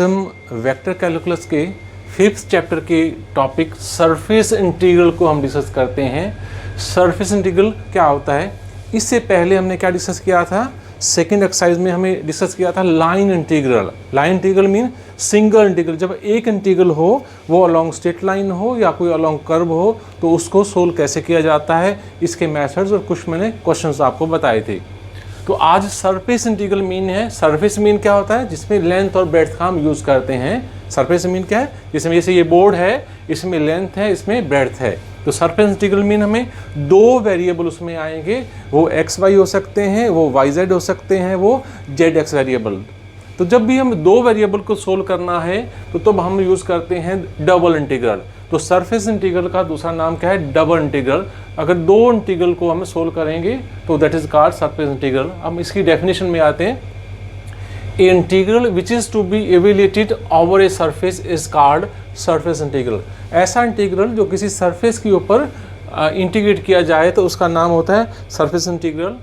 हम vector calculus के 5th chapter के टॉपिक सरफेस इंटीग्रल को हम डिस्कस करते हैं। सरफेस इंटीग्रल क्या होता है, इससे पहले हमने क्या डिस्कस किया था, सेकंड एक्सरसाइज में हमें डिस्कस किया था line integral. Line integral mean single integral, जब एक इंटीग्रल हो वो अलोंग स्ट्रेट लाइन हो या कोई अलोंग कर्व हो तो उसको सोल्व कैसे किया जाता है, इसके मेथड्स और कुछ मैंने क्वेश्चंस आपको बताए थे। तो आज सरफेस इंटीग्रल मीन है। सरफेस मीन क्या होता है, जिसमें लेंथ और ब्रेड्थ का हम यूज़ करते हैं। सरफेस मीन क्या है, जिसमें जैसे ये बोर्ड है, इसमें लेंथ है, इसमें ब्रेड्थ है। तो सरफेस इंटीग्रल मीन हमें दो वेरिएबल उसमें आएंगे, वो एक्स वाई हो सकते हैं, वो वाई जेड हो सकते हैं, वो जेड एक्स वेरिएबल। तो जब भी हम दो वेरिएबल को सोल्व करना है तो तब हम यूज़ करते हैं डबल इंटीग्रल। तो सरफेस इंटीग्रल का दूसरा नाम क्या है, डबल इंटीग्रल। अगर दो इंटीग्रल को हम सोल्व करेंगे तो that is called surface integral. हम इसकी डेफिनेशन में आते हैं। A integral which is to be evaluated over a surface is called surface integral. ऐसा इंटीग्रल जो किसी सरफेस के ऊपर इंटीग्रेट किया जाए तो उसका नाम होता है surface integral.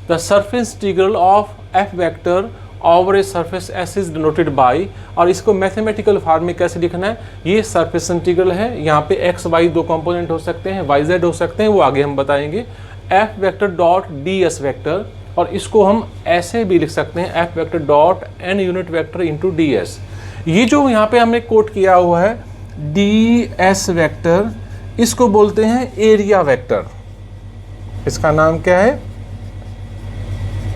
The surface integral of F vector over a surface S is denoted by, और इसको मैथमेटिकल फॉर्म में कैसे लिखना है, ये सरफेस इंटीग्रल है। यहाँ पे एक्स वाई दो कंपोनेंट हो सकते हैं, वाई जेड हो सकते हैं, वो आगे हम बताएंगे। F vector dot D S vector, और इसको हम ऐसे भी लिख सकते हैं, F vector dot N unit vector into D S. ये जो यहाँ पे हमने कोट किया हुआ है डी एस वेक्टर, इसको बोलते हैं एरिया वेक्टर। इसका नाम क्या है,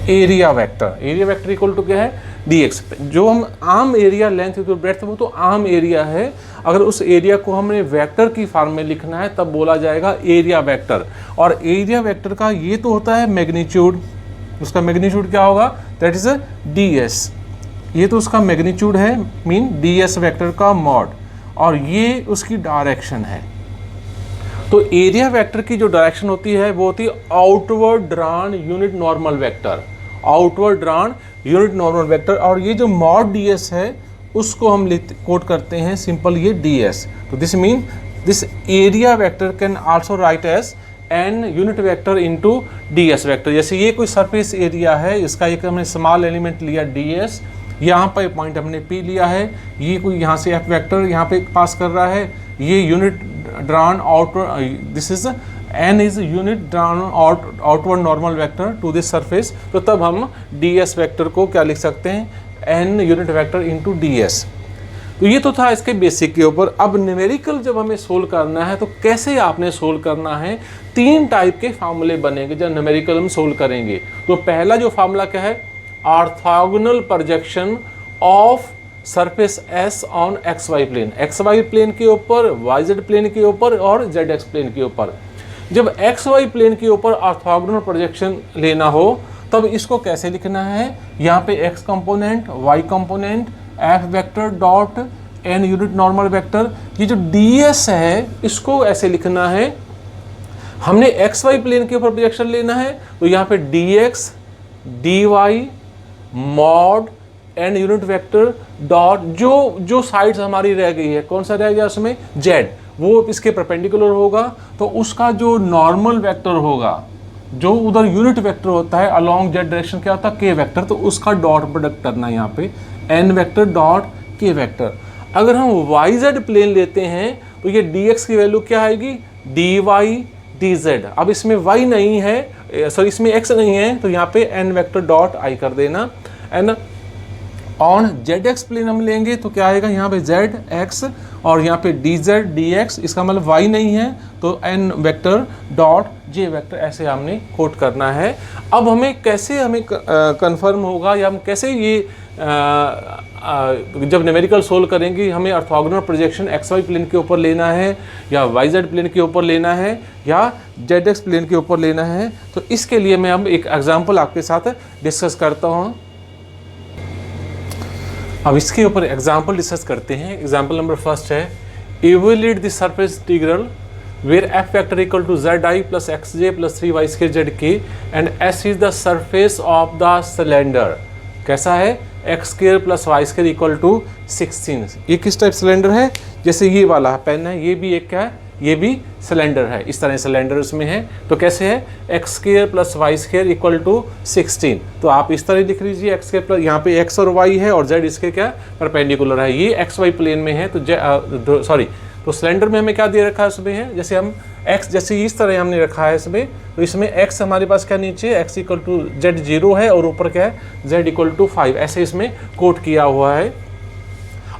area vector. Area vector equal to क्या है, dx। जो हम आम एरिया लेंथ तो ब्रेड्थ, वो तो आम एरिया है। अगर उस एरिया को हमने वेक्टर की फॉर्म में लिखना है तब बोला जाएगा एरिया वेक्टर। और एरिया वेक्टर का ये तो होता है मैग्नीट्यूड, उसका मैग्नीट्यूड क्या होगा, दैट इज ds। ये तो उसका मैग्नीट्यूड है, मीन ds वेक्टर का मॉड, और ये उसकी डायरेक्शन है। तो एरिया वेक्टर की जो डायरेक्शन होती है वो होती है outward drawn unit normal vector. Outward drawn unit normal vector, और ये जो मॉड ds है उसको हम कोट करते हैं सिंपल ये ds। तो this mean this area vector can also write as N unit vector into ds vector. जैसे ये कोई सरफेस एरिया है, इसका एक हमने स्मॉल एलिमेंट लिया ds, यहाँ पर पॉइंट हमने p लिया है, ये कोई यहाँ से f वेक्टर यहाँ पे पास कर रहा है, ये unit drawn outward, this is n is unit drawn outward normal vector to this surface. तो तब हम ds वेक्टर को क्या लिख सकते हैं, n unit vector into ds। तो ये तो था इसके बेसिक के ऊपर। अब न्यूमेरिकल जब हमें सोल्व करना है तो कैसे आपने सोल्व करना है, तीन टाइप के फार्मूले बनेंगे जब न्यूमेरिकल हम सोल्व करेंगे। तो पहला जो फार्मूला क्या है, orthogonal projection of surface S on X Y plane. X Y plane के ऊपर, वाई जेड प्लेन के ऊपर और जेड एक्स प्लेन के ऊपर। जब एक्स वाई प्लेन के ऊपर ऑर्थोगोनल प्रोजेक्शन लेना हो तब इसको कैसे लिखना है, यहाँ पे X component, Y component, F vector dot N unit normal vector. ये जो ds है इसको ऐसे लिखना है, हमने एक्स वाई प्लेन के ऊपर प्रोजेक्शन लेना है तो यहाँ पे dx dy mod N unit vector dot जो साइड्स हमारी रह गई है, कौन सा रह गया उसमें, z, वो इसके परपेंडिकुलर होगा। तो उसका जो नॉर्मल वेक्टर होगा, जो उधर यूनिट वेक्टर होता है अलोंग जेड डायरेक्शन, क्या होता है k वेक्टर, तो उसका डॉट प्रोडक्ट करना है यहाँ पे n vector dot k vector. अगर हम वाई जेड प्लेन लेते हैं तो ये dx की वैल्यू क्या आएगी, dy dz। अब इसमें y नहीं है, सॉरी इसमें x नहीं है, तो यहाँ पे n वेक्टर डॉट i कर देना। And on Z X plane हम लेंगे तो क्या आएगा, यहाँ पे जेड एक्स और यहाँ पे डी जेड डी एक्स, इसका मतलब वाई नहीं है तो N vector dot J vector, ऐसे हमने कोट करना है। अब हमें कैसे कंफर्म होगा, या हम कैसे ये जब न्यूमेरिकल सोल्व करेंगे हमें orthogonal projection X Y plane के ऊपर लेना है या वाई जेड प्लेन के ऊपर लेना है या जेड एक्स प्लेन के ऊपर लेना है, तो इसके लिए मैं अब एक एग्जाम्पल आपके साथ डिस्कस करता हूँ। अब इसके ऊपर एग्जाम्पल डिस्कस करते हैं। एग्जाम्पल नंबर फर्स्ट है, evaluate the surface integral where F vector equal to Z I plus X J plus 3y square Z K and S is the surface of the cylinder. कैसा है, X square plus Y square equal to 16। ये किस type cylinder है, जैसे ये वाला pen है, ये भी एक क्या है, ये भी सिलेंडर है, इस तरह सिलेंडर इसमें है। तो कैसे है, X square plus Y square equal to 16। तो आप इस तरह लिख लीजिए, एक्स स्क्वायर प्लस, यहाँ पे एक्स और वाई है और जेड इसके क्या परपेंडिकुलर है, ये एक्स वाई प्लेन में है। तो सिलेंडर में हमें क्या दे रखा है, उसमें है जैसे हम x, जैसे इस तरह हमने रखा है इसमें, तो इसमें x हमारे पास क्या नीचे x इक्वल टू जेड 0 है और ऊपर क्या है z इक्वल टू 5, ऐसे इसमें कोट किया हुआ है।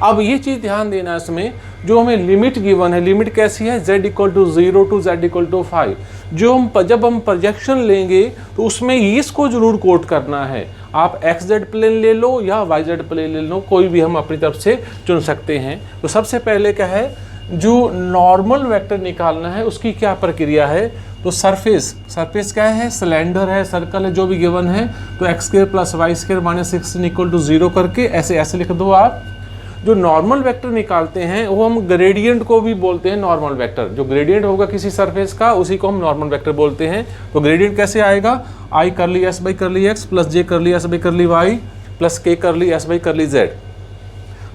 अब ये चीज़ ध्यान देना, इसमें जो हमें लिमिट गिवन है, लिमिट कैसी है, z equal to 0 to z equal to 5। जब हम प्रोजेक्शन लेंगे तो उसमें इसको जरूर कोट करना है। आप एक्स जेड प्लेन ले लो या वाई जेड प्लेन ले लो, कोई भी हम अपनी तरफ से चुन सकते हैं। तो सबसे पहले क्या है, जो नॉर्मल वेक्टर निकालना है उसकी क्या प्रक्रिया है, तो सरफेस क्या है, सिलेंडर है, सर्कल है, जो भी गिवन है, तो X square plus Y square minus 16 equal to 0 करके ऐसे लिख दो आप। जो नॉर्मल वेक्टर निकालते हैं वो हम ग्रेडियंट को भी बोलते हैं नॉर्मल वेक्टर। जो ग्रेडियंट होगा किसी सरफेस का उसी को हम नॉर्मल वेक्टर बोलते हैं। तो ग्रेडियंट कैसे आएगा, I curly S by curly X plus J curly S by curly Y plus K curly S by curly Z.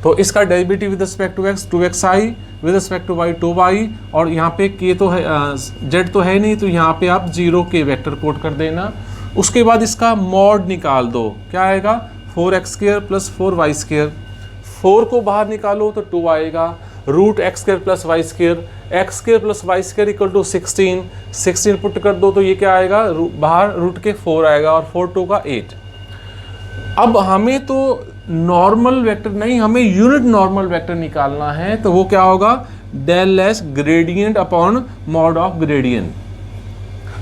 तो इसका derivative with respect to X 2xi, with respect to Y 2y, और यहाँ पे के तो है, Z तो है नहीं, तो यहाँ पे आप 0 के वेक्टर कोट कर देना। उसके बाद इसका मॉड निकाल दो, क्या आएगा 4x square plus 4y square. 4 को बाहर निकालो तो 2 आएगा, root X square plus Y square, X square plus Y square equal to 16 put कर दो तो ये क्या आएगा, बाहर रूट के 4 आएगा और 4 2 का 8। अब हमें तो नॉर्मल वेक्टर नहीं, हमें यूनिट नॉर्मल वेक्टर निकालना है, तो वो क्या होगा, del S gradient upon mod of gradient.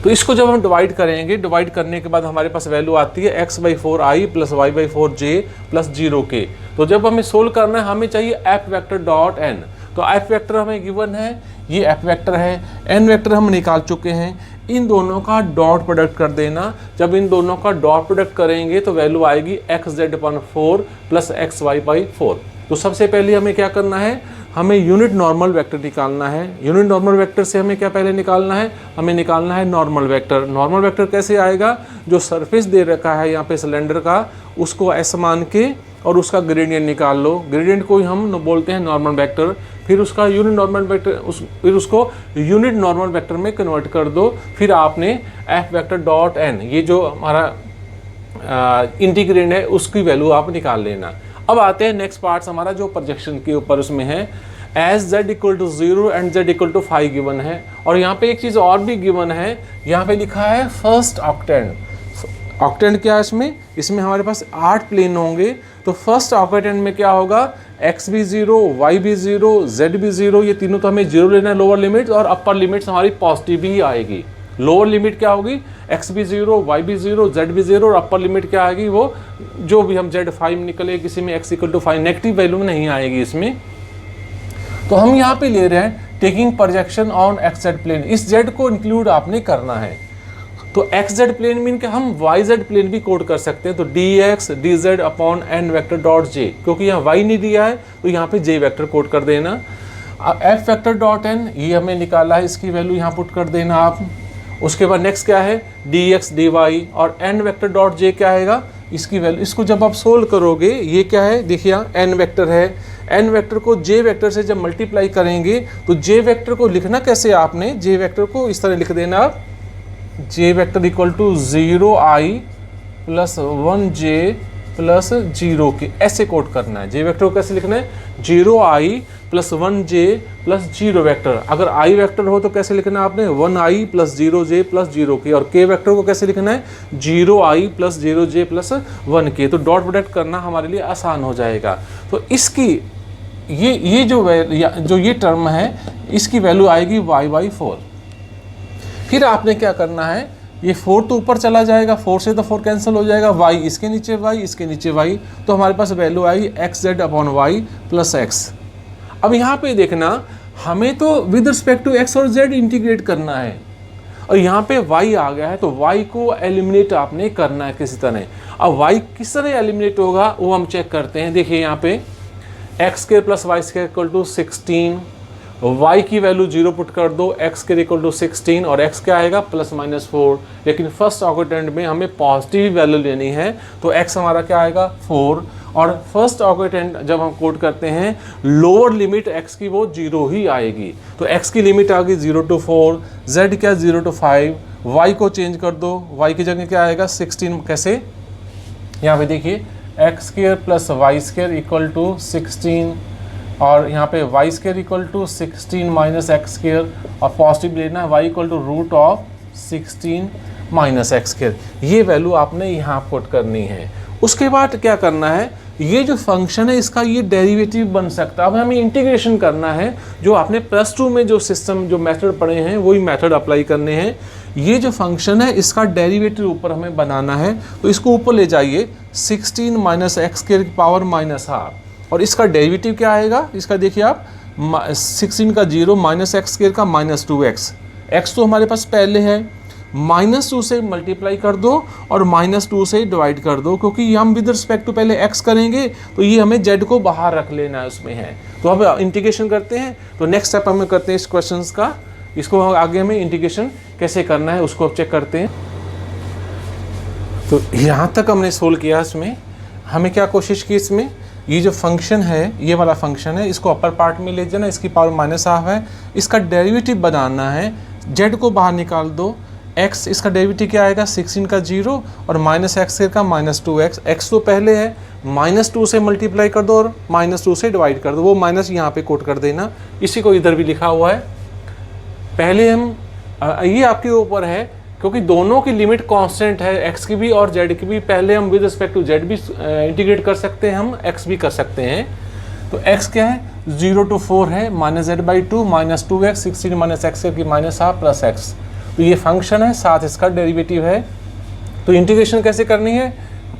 तो इसको जब हम डिवाइड करेंगे, डिवाइड करने के बाद हमारे पास वैल्यू आती है x by 4i plus y by 4j plus 0k। तो जब हमें सोल्व करना है हमें चाहिए f वेक्टर डॉट n। तो f वेक्टर हमें गिवन है, ये f वेक्टर है, n वेक्टर हम निकाल चुके हैं। इन दोनों का डॉट प्रोडक्ट कर देना। जब इन दोनों का डॉट प्रोडक्ट करेंगे तो वैल्यू आएगी X Z upon 4 plus X Y by 4। तो सबसे पहले हमें क्या करना है, हमें यूनिट नॉर्मल वेक्टर निकालना है। यूनिट नॉर्मल वेक्टर से हमें क्या पहले निकालना है, हमें निकालना है नॉर्मल वेक्टर। नॉर्मल वेक्टर कैसे आएगा, जो सरफेस दे रखा है यहाँ पे सिलेंडर का, उसको एस मान के और उसका ग्रेडियंट निकाल लो। ग्रेडियंट को हम बोलते हैं नॉर्मल वेक्टर। फिर उसका यूनिट नॉर्मल वेक्टर फिर उसको यूनिट नॉर्मल वेक्टर में कन्वर्ट कर दो। फिर आपने एफ वेक्टर डॉट एन, ये जो हमारा इंटीग्रेंड है, उसकी वैल्यू आप निकाल लेना। अब आते हैं नेक्स्ट पार्ट्स हमारा जो प्रोजेक्शन के ऊपर उसमें है, as z equal to 0 and z equal to 5 given है। और यहाँ पे एक चीज़ और भी गिवन है, यहाँ पे लिखा है फर्स्ट ऑक्टेंट। ऑक्टेंट क्या है इसमें हमारे पास 8 प्लेन होंगे। तो फर्स्ट ऑक्टेंट में क्या होगा, x भी 0, y भी 0, z भी 0, ये तीनों तो हमें 0 लेना है लोअर लिमिट, और अपर लिमिट्स हमारी पॉजिटिव ही आएगी। लोअर लिमिट क्या होगी, x भी 0, y भी 0, z भी 0, और अपर लिमिट क्या आएगी, वो जो भी हम z 5 निकले, किसी में x equal to 5 negative value नहीं आएगी इसमें। तो हम यहाँ पे ले रहे हैं taking projection on X Z plane, इस z को इंक्लूड आपने करना है। तो एक्स जेड प्लेन मीन के हम वाई जेड प्लेन भी कोड कर सकते हैं। तो dx dz upon n vector dot j, क्योंकि यहाँ y नहीं दिया है तो यहाँ पे j वेक्टर कोड कर देना। अब f वेक्टर डॉट n ये हमें निकाला है, इसकी वैल्यू यहाँ पुट कर देना आप। उसके बाद नेक्स्ट क्या है, dx dy, और n वेक्टर डॉट j क्या आएगा, इसकी वैल्यू। इसको जब आप सोल्व करोगे, ये क्या है, देखिए यहाँ n वेक्टर है, n वेक्टर को j वेक्टर से जब मल्टीप्लाई करेंगे तो j वेक्टर को लिखना कैसे, आपने j वेक्टर को इस तरह लिख देना आप, j vector equal to 0i plus 1j plus 0 के, ऐसे कोड करना है। j वेक्टर को कैसे लिखना है, 0i plus 1j plus 0 vector. अगर i वेक्टर हो तो कैसे लिखना है आपने, 1i प्लस 0j प्लस 0 के। और k वेक्टर को कैसे लिखना है, 0i plus 0j plus 1k। तो डॉट प्रोडक्ट करना हमारे लिए आसान हो जाएगा। तो इसकी ये जो ये टर्म है, इसकी वैल्यू आएगी y बाई 4। फिर आपने क्या करना है, ये 4 तो ऊपर चला जाएगा, 4 से तो 4 कैंसिल हो जाएगा, y इसके नीचे y, इसके नीचे y, तो हमारे पास value I X Z upon Y plus X. अब यहाँ पे देखना, हमें तो विद रिस्पेक्ट टू x और z इंटीग्रेट करना है, और यहाँ पे y आ गया है, तो y को एलिमिनेट आपने करना है किसी तरह। अब y किस तरह एलिमिनेट होगा वो हम चेक करते हैं। देखिए यहाँ पे X square plus Y square equal to 16, y की वैल्यू 0 पुट कर दो, x स्क्वायर इक्वल टू 16, और x क्या आएगा प्लस माइनस 4। लेकिन फर्स्ट ऑक्टेंट में हमें पॉजिटिव वैल्यू लेनी है, तो x हमारा क्या आएगा 4, और फर्स्ट ऑक्टेंट जब हम कोट करते हैं लोअर लिमिट x की वो 0 ही आएगी। तो x की लिमिट आ गई 0 to 4, z क्या 0 to 5, y को चेंज कर दो, y की जगह क्या आएगा 16। कैसे, यहाँ पे देखिए X square plus Y square equal to 16 और यहाँ पे Y square equal to 16 minus X square और पॉजिटिव लेना है y equal to root of 16 minus X square. ये वैल्यू आपने यहाँ पुट करनी है। उसके बाद क्या करना है, ये जो फंक्शन है इसका ये डेरिवेटिव बन सकता है। अब हमें इंटीग्रेशन करना है, जो आपने +2 में जो सिस्टम जो मेथड पढ़े हैं वही मेथड अप्लाई करने हैं। ये जो फंक्शन है इसका डेरिवेटिव ऊपर हमें बनाना है, तो इसको ऊपर ले जाइए 16 माइनस एक्स स्क्वायर की पावर माइनस हाफ और इसका डेरिवेटिव क्या आएगा, इसका देखिए आप 16 का 0 माइनस एक्स स्क्वायर का माइनस 2x, x तो हमारे पास पहले है, -2 से मल्टीप्लाई कर दो और -2 से डिवाइड कर दो, क्योंकि हम विद रिस्पेक्ट टू पहले x करेंगे तो ये हमें z को बाहर रख लेना है उसमें है। तो अब इंटीग्रेशन करते हैं। तो नेक्स्ट स्टेप हमें करते हैं इस क्वेश्चन का, इसको आगे हमें इंटीग्रेशन कैसे करना है उसको अब चेक करते हैं। तो यहाँ तक हमने सोल्व किया। इसमें हमें क्या कोशिश की, इसमें ये जो फंक्शन है ये वाला फंक्शन है इसको अपर पार्ट में ले जाना, इसकी पावर -हाफ है, इसका डेरिवेटिव बनाना है, z को बाहर निकाल दो, x इसका डेरिवेटिव क्या आएगा 16 का 0 और माइनस एक्स का -2x, x तो पहले है, -2 से मल्टीप्लाई कर दो और -2 से डिवाइड कर दो, वो माइनस यहाँ पे कोट कर देना, इसी को इधर भी लिखा हुआ है। पहले हम ये आपके ऊपर है क्योंकि दोनों की लिमिट कांस्टेंट है, x की भी और z की भी। पहले हम विद रिस्पेक्ट टू z भी इंटीग्रेट कर सकते हैं, हम x भी कर सकते हैं। तो x क्या है 0 to 4 है, -z/2 -2x 16 माइनस एक्स की -हाफ प्लस x। तो ये फंक्शन है, साथ इसका डेरिवेटिव है। तो इंटीग्रेशन कैसे करनी है,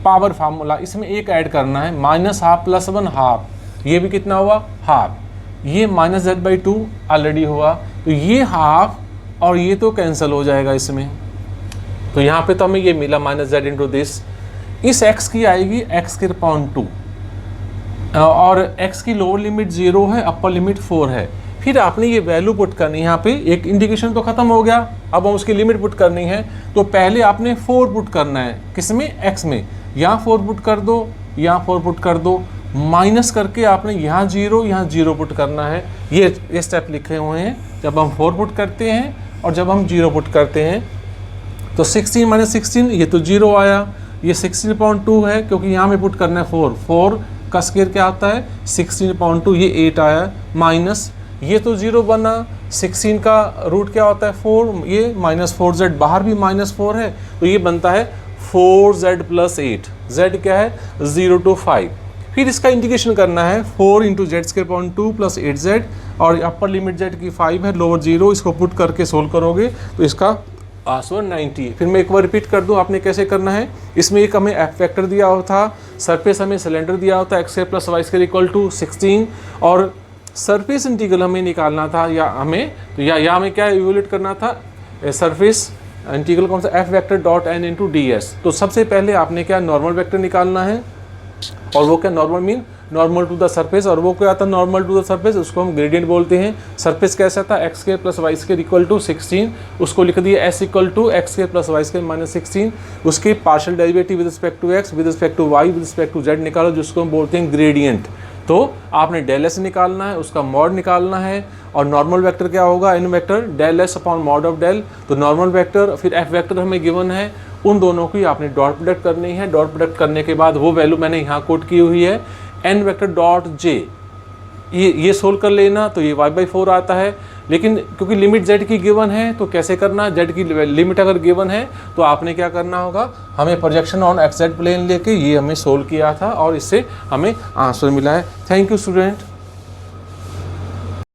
पावर फार्मूला, इसमें एक ऐड करना है, -हाफ प्लस 1 हाफ, ये भी कितना हुआ हाफ, ये -z/2 ऑलरेडी हुआ, तो ये हाफ और ये तो कैंसिल हो जाएगा इसमें। तो यहाँ पे तो हमें ये मिला -z इंटू दिस, इस x की आएगी x² और x की लोअर लिमिट 0 है, अपर लिमिट 4 है। फिर आपने ये वैल्यू पुट करनी है, यहाँ पे एक इंडिकेशन तो खत्म हो गया, अब हम उसकी लिमिट पुट करनी है। तो पहले आपने 4 पुट करना है, किसमें x में, यहाँ 4 पुट कर दो, यहाँ 4 पुट कर दो, माइनस करके आपने यहाँ 0 पुट करना है। ये स्टेप लिखे हुए हैं, जब हम 4 पुट करते हैं और जब हम 0 पुट करते हैं। तो 16 माइनस 16 ये तो 0 आया, ये 16.2 है क्योंकि यहाँ में पुट करना है 4 का स्क्वायर क्या आता है 16.2, ये 8 आया, माइनस ये तो 0 बना, 16 का रूट क्या होता है 4, ये -4z, बाहर भी -4 है, तो ये बनता है 4z + 8, z क्या है 0 to 5। फिर इसका इंटीग्रेशन करना है 4 × z² + 8z और अपर लिमिट z की 5 है, लोअर 0, इसको पुट करके सोल्व करोगे तो इसका आंसर 90। फिर मैं एक बार रिपीट कर दूं आपने कैसे करना है। इसमें एक हमें एफ वेक्टर दिया हुआ था, सरफेस हमें सिलेंडर दिया होता है x² + y² = 16 और सरफेस इंटीग्रल हमें निकालना था, या हमें तो या हमें क्या इवैल्यूएट करना था, सरफेस इंटीग्रल कौन सा f vector dot n × ds। तो सबसे पहले आपने क्या नॉर्मल वेक्टर निकालना है, और वो क्या normal mean normal to the surface, और वो क्या आता है नॉर्मल टू द सरफेस, उसको हम ग्रेडियंट बोलते हैं। सरफेस कैसा था x² + y² = 16, उसको लिख दिया s = x² + y² - 16, उसके partial derivative with respect to x, with respect to y, with respect to z निकालो, जिसको हम बोलते हैं ग्रेडियंट। तो आपने डेल s निकालना है, उसका मॉड निकालना है, और नॉर्मल वेक्टर क्या होगा n vector del s upon mod of del. तो नॉर्मल वेक्टर फिर f वेक्टर हमें गिवन है, उन दोनों की आपने डॉट प्रोडक्ट करनी है। डॉट प्रोडक्ट करने के बाद वो वैल्यू मैंने यहाँ कोट की हुई है n वेक्टर डॉट j, ये सोल्व कर लेना, तो ये y/4 आता है। लेकिन क्योंकि लिमिट z की गिवन है तो कैसे करना, z की लिमिट अगर गिवन है तो आपने क्या करना होगा, हमें प्रोजेक्शन ऑन xz प्लेन लेके ये हमें सोल्व किया था और इससे हमें आंसर मिला है। Thank you student.